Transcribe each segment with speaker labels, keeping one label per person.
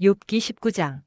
Speaker 1: 욥기 19장.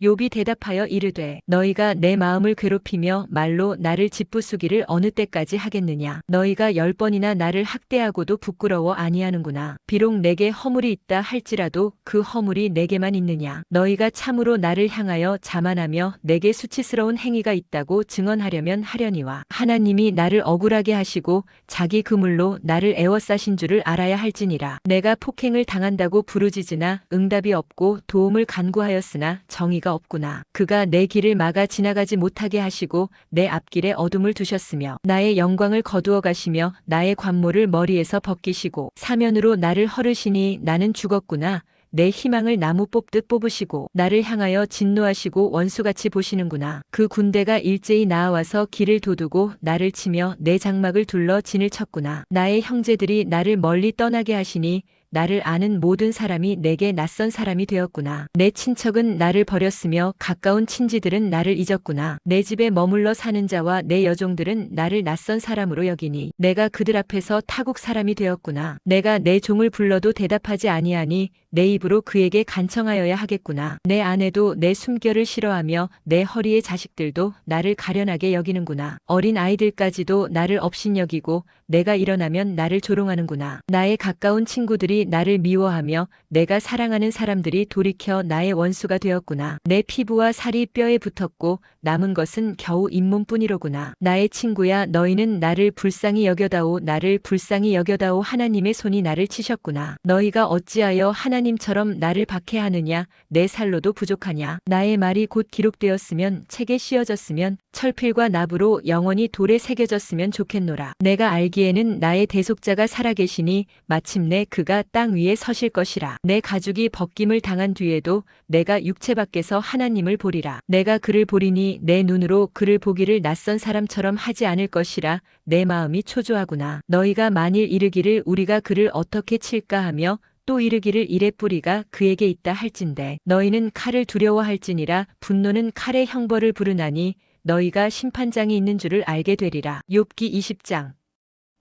Speaker 1: 욥이 대답하여 이르되 너희가 내 마음을 괴롭히며 말로 나를 짓부수기를 어느 때까지 하겠느냐. 너희가 10번이나 나를 학대하고도 부끄러워 아니하는구나. 비록 내게 허물이 있다 할지라도 그 허물이 내게만 있느냐. 너희가 참으로 나를 향하여 자만하며 내게 수치스러운 행위가 있다고 증언하려면 하려니와 하나님이 나를 억울하게 하시고 자기 그물로 나를 애워싸신 줄을 알아야 할지니라. 내가 폭행을 당한다고 부르짖으나 응답이 없고 도움을 간구하였으나 정의가 없구나. 그가 내 길을 막아 지나가지 못하게 하시고 내 앞길에 어둠을 두셨으며 나의 영광을 거두어 가시며 나의 관모를 머리에서 벗기시고 사면으로 나를 헐으시니 나는 죽었구나. 내 희망을 나무 뽑듯 뽑으시고 나를 향하여 진노하시고 원수같이 보시는구나. 그 군대가 일제히 나아와서 길을 도두고 나를 치며 내 장막을 둘러 진을 쳤구나. 나의 형제들이 나를 멀리 떠나게 하시니 나를 아는 모든 사람이 내게 낯선 사람이 되었구나. 내 친척은 나를 버렸으며 가까운 친지들은 나를 잊었구나. 내 집에 머물러 사는 자와 내 여종들은 나를 낯선 사람으로 여기니 내가 그들 앞에서 타국 사람이 되었구나. 내가 내 종을 불러도 대답하지 아니하니 내 입으로 그에게 간청하여야 하겠구나. 내 아내도 내 숨결을 싫어하며 내 허리의 자식들도 나를 가련하게 여기는구나. 어린 아이들까지도 나를 업신여기고 내가 일어나면 나를 조롱하는구나. 나의 가까운 친구들이 나를 미워하며 내가 사랑하는 사람들이 돌이켜 나의 원수가 되었구나. 내 피부와 살이 뼈에 붙었고 남은 것은 겨우 잇몸뿐이로구나. 나의 친구야, 너희는 나를 불쌍히 여겨다오. 나를 불쌍히 여겨다오. 하나님의 손이 나를 치셨구나. 너희가 어찌하여 하나님처럼 나를 박해하느냐. 내 살로도 부족하냐. 나의 말이 곧 기록되었으면 책에 씌어졌으면 철필과 납으로 영원히 돌에 새겨졌으면 좋겠노라. 내가 알기에는 나의 대속자가 살아계시니 마침내 그가 땅 위에 서실 것이라. 내 가죽이 벗김을 당한 뒤에도 내가 육체 밖에서 하나님을 보리라. 내가 그를 보리니 내 눈으로 그를 보기를 낯선 사람처럼 하지 않을 것이라. 내 마음이 초조하구나. 너희가 만일 이르기를 우리가 그를 어떻게 칠까 하며 또 이르기를 이레 뿌리가 그에게 있다 할진대 너희는 칼을 두려워할지니라. 분노는 칼의 형벌을 부르나니 너희가 심판장이 있는 줄을 알게 되리라. 욥기 20장.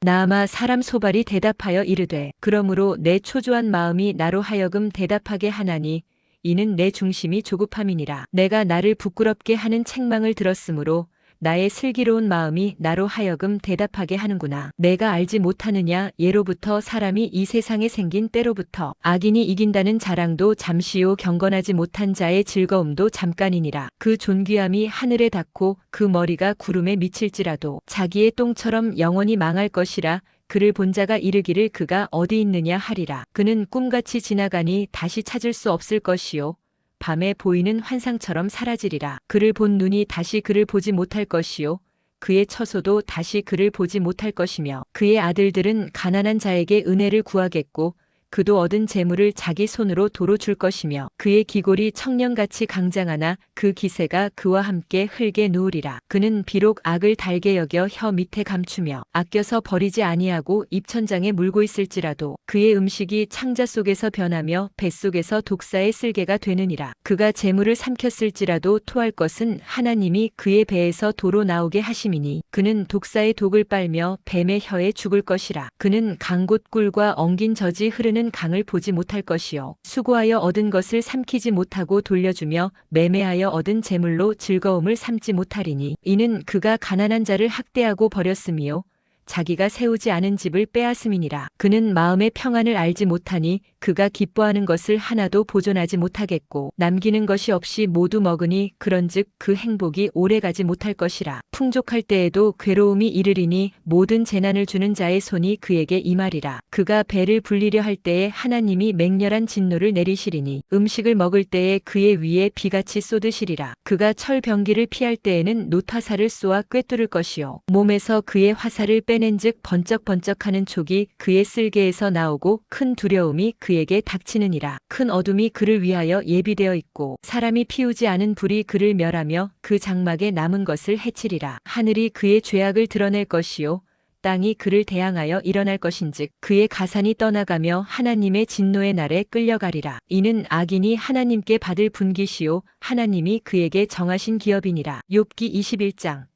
Speaker 1: 나아마 사람 소발이 대답하여 이르되 그러므로 내 초조한 마음이 나로 하여금 대답하게 하나니 이는 내 중심이 조급함이니라. 내가 나를 부끄럽게 하는 책망을 들었으므로 나의 슬기로운 마음이 나로 하여금 대답하게 하는구나. 내가 알지 못하느냐. 예로부터 사람이 이 세상에 생긴 때로부터 악인이 이긴다는 자랑도 잠시요 경건하지 못한 자의 즐거움도 잠깐이니라. 그 존귀함이 하늘에 닿고 그 머리가 구름에 미칠지라도 자기의 똥처럼 영원히 망할 것이라. 그를 본 자가 이르기를 그가 어디 있느냐 하리라. 그는 꿈같이 지나가니 다시 찾을 수 없을 것이요 밤에 보이는 환상처럼 사라지리라. 그를 본 눈이 다시 그를 보지 못할 것이요 그의 처소도 다시 그를 보지 못할 것이며 그의 아들들은 가난한 자에게 은혜를 구하겠고 그도 얻은 재물을 자기 손으로 도로 줄 것이며 그의 기골이 청년같이 강장하나 그 기세가 그와 함께 흙에 누우리라. 그는 비록 악을 달게 여겨 혀 밑에 감추며 아껴서 버리지 아니하고 입천장에 물고 있을지라도 그의 음식이 창자 속에서 변하며 뱃속에서 독사의 쓸개가 되느니라. 그가 재물을 삼켰을지라도 토할 것은 하나님이 그의 배에서 도로 나오게 하심이니 그는 독사의 독을 빨며 뱀의 혀에 죽을 것이라. 그는 강곳 꿀과 엉긴 젖이 흐르는 강을 보지 못할 것이요 수고하여 얻은 것을 삼키지 못하고 돌려주며 매매하여 얻은 재물로 즐거움을 삼지 못하리니 이는 그가 가난한 자를 학대하고 버렸음이요 자기가 세우지 않은 집을 빼앗음이니라. 그는 마음의 평안을 알지 못하니 그가 기뻐하는 것을 하나도 보존하지 못하겠고 남기는 것이 없이 모두 먹으니 그런즉 그 행복이 오래가지 못할 것이라. 풍족할 때에도 괴로움이 이르리니 모든 재난을 주는 자의 손이 그에게 임하리라. 그가 배를 불리려 할 때에 하나님이 맹렬한 진노를 내리시리니 음식을 먹을 때에 그의 위에 비같이 쏟으시리라. 그가 철병기를 피할 때에는 노타사를 쏘아 꿰뚫을 것이요 몸에서 그의 화살을 빼낸즉 번쩍번쩍하는 촉이 그의 쓸개에서 나오고 큰 두려움이 그에게 닥치느니라. 큰 어둠이 그를 위하여 예비되어 있고 사람이 피우지 않은 불이 그를 멸하며 그 장막에 남은 것을 해치리라. 하늘이 그의 죄악을 드러낼 것이요 땅이 그를 대항하여 일어날 것인즉 그의 가산이 떠나가며 하나님의 진노의 날에 끌려가리라. 이는 악인이 하나님께 받을 분깃이요 하나님이 그에게 정하신 기업이니라. 욥기 21장.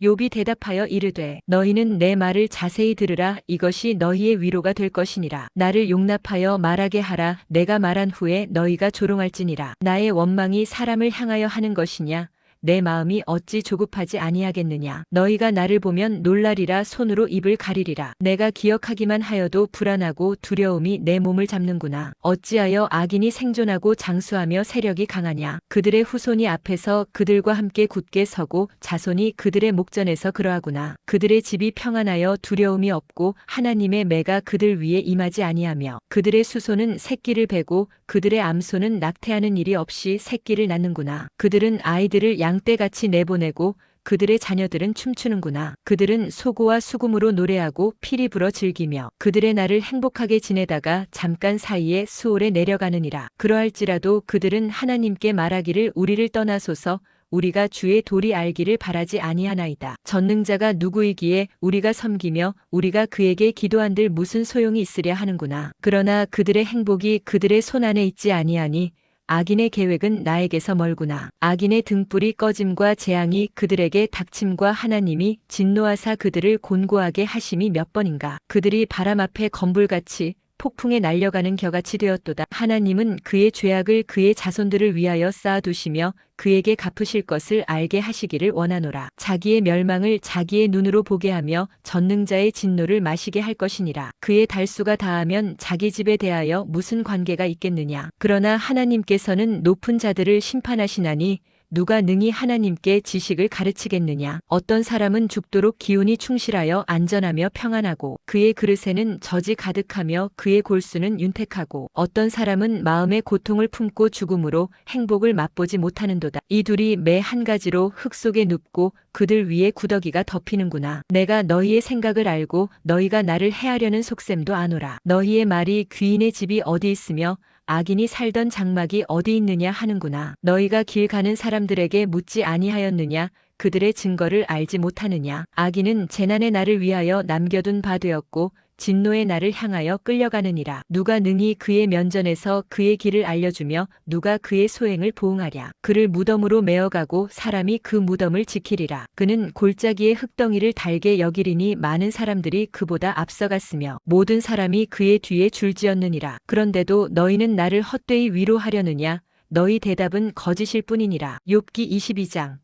Speaker 1: 욥이 대답하여 이르되 너희는 내 말을 자세히 들으라. 이것이 너희의 위로가 될 것이니라. 나를 용납하여 말하게 하라. 내가 말한 후에 너희가 조롱할지니라. 나의 원망이 사람을 향하여 하는 것이냐? 내 마음이 어찌 조급하지 아니하겠느냐. 너희가 나를 보면 놀라리라. 손으로 입을 가리리라. 내가 기억하기만 하여도 불안하고 두려움이 내 몸을 잡는구나. 어찌하여 악인이 생존하고 장수하며 세력이 강하냐. 그들의 후손이 앞에서 그들과 함께 굳게 서고 자손이 그들의 목전에서 그러하구나. 그들의 집이 평안하여 두려움이 없고 하나님의 매가 그들 위에 임하지 아니하며 그들의 수소는 새끼를 베고 그들의 암소는 낙태하는 일이 없이 새끼를 낳는구나. 그들은 아이들을 양떼같이 내보내고 그들의 자녀들은 춤추는구나. 그들은 소고와 수금으로 노래하고 피리 불어 즐기며 그들의 날을 행복하게 지내다가 잠깐 사이에 수월에 내려가느니라. 그러할지라도 그들은 하나님께 말하기를 우리를 떠나소서. 우리가 주의 도리 알기를 바라지 아니하나이다. 전능자가 누구이기에 우리가 섬기며 우리가 그에게 기도한들 무슨 소용이 있으랴 하는구나. 그러나 그들의 행복이 그들의 손 안에 있지 아니하니 악인의 계획은 나에게서 멀구나. 악인의 등불이 꺼짐과 재앙이 그들에게 닥침과 하나님이 진노하사 그들을 곤고하게 하심이 몇 번인가. 그들이 바람 앞에 건불같이 폭풍에 날려가는 겨같이 되었도다. 하나님은 그의 죄악을 그의 자손들을 위하여 쌓아두시며 그에게 갚으실 것을 알게 하시기를 원하노라. 자기의 멸망을 자기의 눈으로 보게 하며 전능자의 진노를 마시게 할 것이니라. 그의 달수가 다하면 자기 집에 대하여 무슨 관계가 있겠느냐. 그러나 하나님께서는 높은 자들을 심판하시나니 누가 능히 하나님께 지식을 가르치겠느냐. 어떤 사람은 죽도록 기운이 충실하여 안전하며 평안하고 그의 그릇에는 젖이 가득하며 그의 골수는 윤택하고 어떤 사람은 마음의 고통을 품고 죽음으로 행복을 맛보지 못하는도다. 이 둘이 매 한 가지로 흙 속에 눕고 그들 위에 구더기가 덮이는구나. 내가 너희의 생각을 알고 너희가 나를 해하려는 속셈도 아노라. 너희의 말이 귀인의 집이 어디 있으며 악인이 살던 장막이 어디 있느냐 하는구나. 너희가 길 가는 사람들에게 묻지 아니하였느냐. 그들의 증거를 알지 못하느냐. 악인은 재난의 날을 위하여 남겨둔 바 되었고 진노의 날을 향하여 끌려가느니라. 누가 능히 그의 면전에서 그의 길을 알려주며 누가 그의 소행을 보응하랴. 그를 무덤으로 메어가고 사람이 그 무덤을 지키리라. 그는 골짜기의 흙덩이를 달게 여기리니 많은 사람들이 그보다 앞서갔으며 모든 사람이 그의 뒤에 줄지었느니라. 그런데도 너희는 나를 헛되이 위로하려느냐. 너희 대답은 거짓일 뿐이니라. 욥기 22장.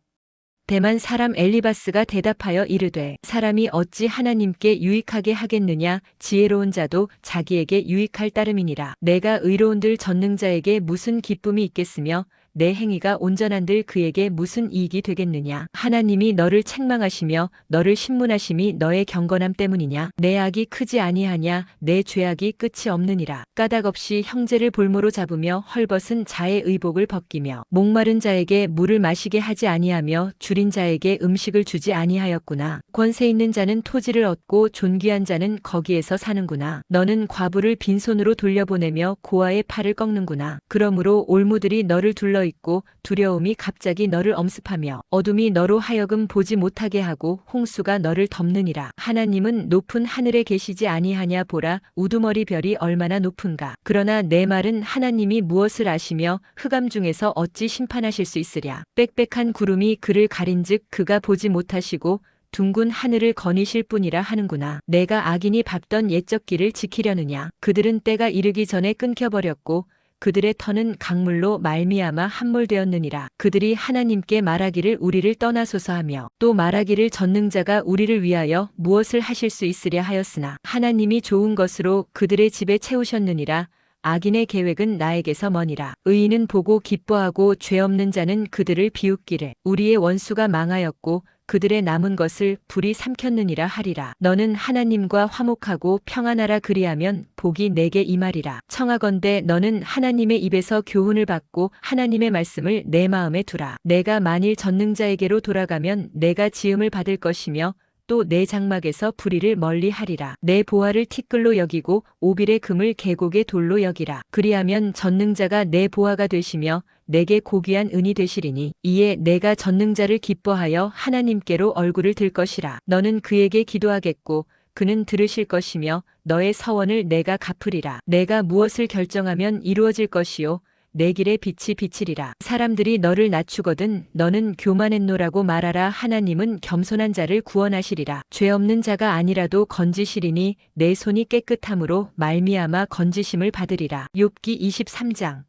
Speaker 1: 대만 사람 엘리바스가 대답하여 이르되 사람이 어찌 하나님께 유익하게 하겠느냐. 지혜로운 자도 자기에게 유익할 따름이니라. 내가 의로운들 전능자에게 무슨 기쁨이 있겠으며 내 행위가 온전한들 그에게 무슨 이익이 되겠느냐. 하나님이 너를 책망하시며 너를 신문하심이 너의 경건함 때문이냐. 내 악이 크지 아니하냐. 내 죄악이 끝이 없느니라. 까닭 없이 형제를 볼모로 잡으며 헐벗은 자의 의복을 벗기며 목마른 자에게 물을 마시게 하지 아니하며 줄인 자에게 음식을 주지 아니하였구나. 권세 있는 자는 토지를 얻고 존귀한 자는 거기에서 사는구나. 너는 과부를 빈손으로 돌려보내며 고아의 팔을 꺾는구나. 그러므로 올무들이 너를 둘러 있고 두려움이 갑자기 너를 엄습하며 어둠이 너로 하여금 보지 못하게 하고 홍수가 너를 덮느니라. 하나님은 높은 하늘에 계시지 아니하냐. 보라 우두머리 별이 얼마나 높은가. 그러나 내 말은 하나님이 무엇을 아시며 흑암 중에서 어찌 심판하실 수 있으랴. 빽빽한 구름이 그를 가린즉 그가 보지 못하시고 둥근 하늘을 거니실 뿐이라 하는구나. 내가 악인이 밟던 옛적 길을 지키려느냐. 그들은 때가 이르기 전에 끊겨버렸고 그들의 터는 강물로 말미암아 함몰되었느니라. 그들이 하나님께 말하기를 우리를 떠나소서 하며 또 말하기를 전능자가 우리를 위하여 무엇을 하실 수 있으랴 하였으나 하나님이 좋은 것으로 그들의 집에 채우셨느니라. 악인의 계획은 나에게서 머니라. 의인은 보고 기뻐하고 죄 없는 자는 그들을 비웃기를 우리의 원수가 망하였고 그들의 남은 것을 불이 삼켰느니라 하리라. 너는 하나님과 화목하고 평안하라. 그리하면 복이 내게 임하리라. 청하건대 너는 하나님의 입에서 교훈을 받고 하나님의 말씀을 내 마음에 두라. 내가 만일 전능자에게로 돌아가면 내가 지음을 받을 것이며 또 내 장막에서 불의를 멀리하리라. 내 보화를 티끌로 여기고 오빌의 금을 계곡의 돌로 여기라. 그리하면 전능자가 내 보화가 되시며 내게 고귀한 은이 되시리니 이에 내가 전능자를 기뻐하여 하나님께로 얼굴을 들 것이라. 너는 그에게 기도하겠고 그는 들으실 것이며 너의 서원을 내가 갚으리라. 내가 무엇을 결정하면 이루어질 것이요 내 길에 빛이 비치리라. 사람들이 너를 낮추거든 너는 교만했노라고 말하라. 하나님은 겸손한 자를 구원하시리라. 죄 없는 자가 아니라도 건지시리니 내 손이 깨끗함으로 말미암아 건지심을 받으리라. 욥기 23장.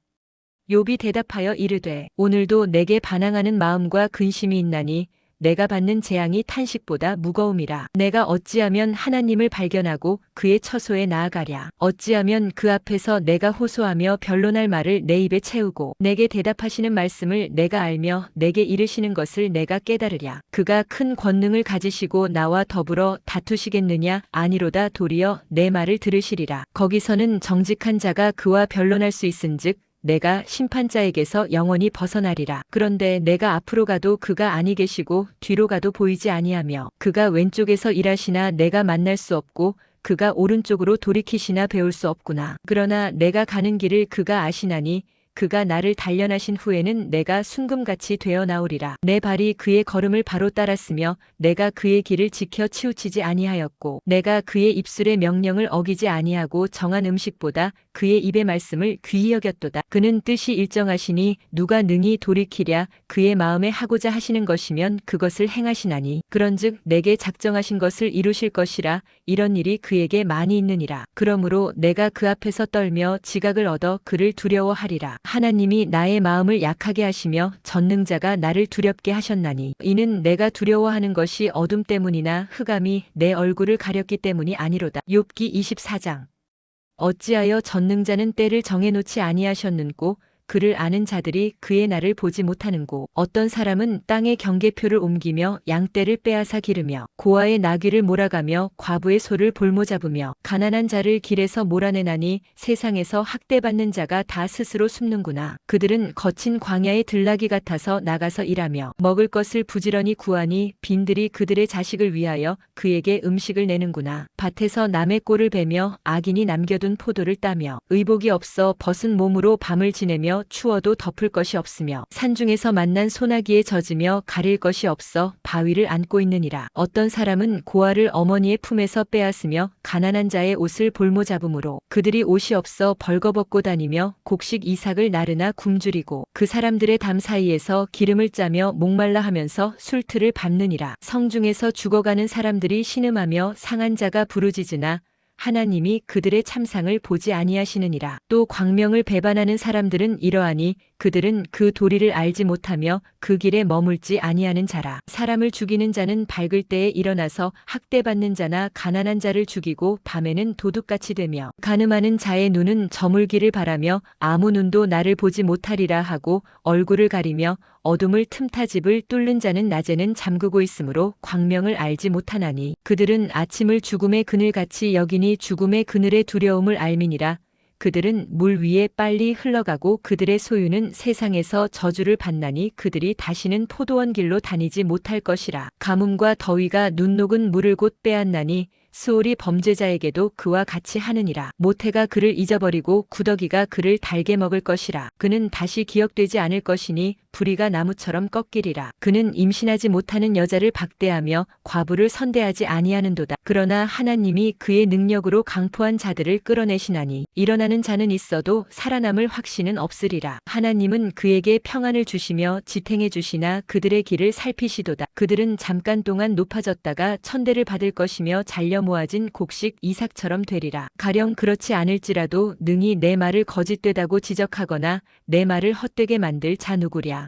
Speaker 1: 욥이 대답하여 이르되 오늘도 내게 반항하는 마음과 근심이 있나니 내가 받는 재앙이 탄식보다 무거움이라. 내가 어찌하면 하나님을 발견하고 그의 처소에 나아가랴. 어찌하면 그 앞에서 내가 호소하며 변론할 말을 내 입에 채우고 내게 대답하시는 말씀을 내가 알며 내게 이르시는 것을 내가 깨달으랴. 그가 큰 권능을 가지시고 나와 더불어 다투시겠느냐? 아니로다. 도리어 내 말을 들으시리라. 거기서는 정직한 자가 그와 변론할 수 있은즉 내가 심판자에게서 영원히 벗어나리라. 그런데 내가 앞으로 가도 그가 아니 계시고 뒤로 가도 보이지 아니하며 그가 왼쪽에서 일하시나 내가 만날 수 없고 그가 오른쪽으로 돌이키시나 배울 수 없구나. 그러나 내가 가는 길을 그가 아시나니 그가 나를 단련하신 후에는 내가 순금같이 되어 나오리라. 내 발이 그의 걸음을 바로 따랐으며 내가 그의 길을 지켜 치우치지 아니하였고 내가 그의 입술의 명령을 어기지 아니하고 정한 음식보다 그의 입의 말씀을 귀히 여겼도다. 그는 뜻이 일정하시니 누가 능히 돌이키랴. 그의 마음에 하고자 하시는 것이면 그것을 행하시나니 그런즉 내게 작정하신 것을 이루실 것이라. 이런 일이 그에게 많이 있느니라. 그러므로 내가 그 앞에서 떨며 지각을 얻어 그를 두려워하리라. 하나님이 나의 마음을 약하게 하시며 전능자가 나를 두렵게 하셨나니 이는 내가 두려워하는 것이 어둠 때문이나 흑암이 내 얼굴을 가렸기 때문이 아니로다. 욥기 24장. 어찌하여 전능자는 때를 정해놓지 아니하셨는고 그를 아는 자들이 그의 날을 보지 못하는고 어떤 사람은 땅의 경계표를 옮기며 양떼를 빼앗아 기르며 고아의 나귀를 몰아가며 과부의 소를 볼모잡으며 가난한 자를 길에서 몰아내나니 세상에서 학대받는 자가 다 스스로 숨는구나. 그들은 거친 광야의 들나귀 같아서 나가서 일하며 먹을 것을 부지런히 구하니 빈들이 그들의 자식을 위하여 그에게 음식을 내는구나. 밭에서 남의 꼴을 베며 악인이 남겨둔 포도를 따며 의복이 없어 벗은 몸으로 밤을 지내며 추워도 덮을 것이 없으며 산중에서 만난 소나기에 젖으며 가릴 것이 없어 바위를 안고 있느니라. 어떤 사람은 고아를 어머니의 품에서 빼앗으며 가난한 자의 옷을 볼모잡음으로 그들이 옷이 없어 벌거벗고 다니며 곡식 이삭을 나르나 굶주리고 그 사람들의 담 사이에서 기름을 짜며 목말라 하면서 술틀을 밟느니라. 성중에서 죽어가는 사람들이 신음하며 상한 자가 부르짖으나 하나님이 그들의 참상을 보지 아니하시느니라. 또 광명을 배반하는 사람들은 이러하니 그들은 그 도리를 알지 못하며 그 길에 머물지 아니하는 자라. 사람을 죽이는 자는 밝을 때에 일어나서 학대받는 자나 가난한 자를 죽이고 밤에는 도둑같이 되며 간음하는 자의 눈은 저물기를 바라며 아무 눈도 나를 보지 못하리라 하고 얼굴을 가리며 어둠을 틈타 집을 뚫는 자는 낮에는 잠그고 있으므로 광명을 알지 못하나니 그들은 아침을 죽음의 그늘같이 여기니 죽음의 그늘의 두려움을 알미니라. 그들은 물 위에 빨리 흘러가고 그들의 소유는 세상에서 저주를 받나니 그들이 다시는 포도원 길로 다니지 못할 것이라. 가뭄과 더위가 눈 녹은 물을 곧 빼앗나니 스올이 범죄자에게도 그와 같이 하느니라. 모태가 그를 잊어버리고 구더기가 그를 달게 먹을 것이라. 그는 다시 기억되지 않을 것이니 부리가 나무처럼 꺾이리라. 그는 임신하지 못하는 여자를 박대하며 과부를 선대하지 아니하는도다. 그러나 하나님이 그의 능력으로 강포한 자들을 끌어내시나니 일어나는 자는 있어도 살아남을 확신은 없으리라. 하나님은 그에게 평안을 주시며 지탱해 주시나 그들의 길을 살피시도다. 그들은 잠깐 동안 높아졌다가 천대를 받을 것이며 잘려 모아진 곡식 이삭처럼 되리라. 가령 그렇지 않을지라도 능히 내 말을 거짓되다고 지적하거나 내 말을 헛되게 만들 자 누구랴.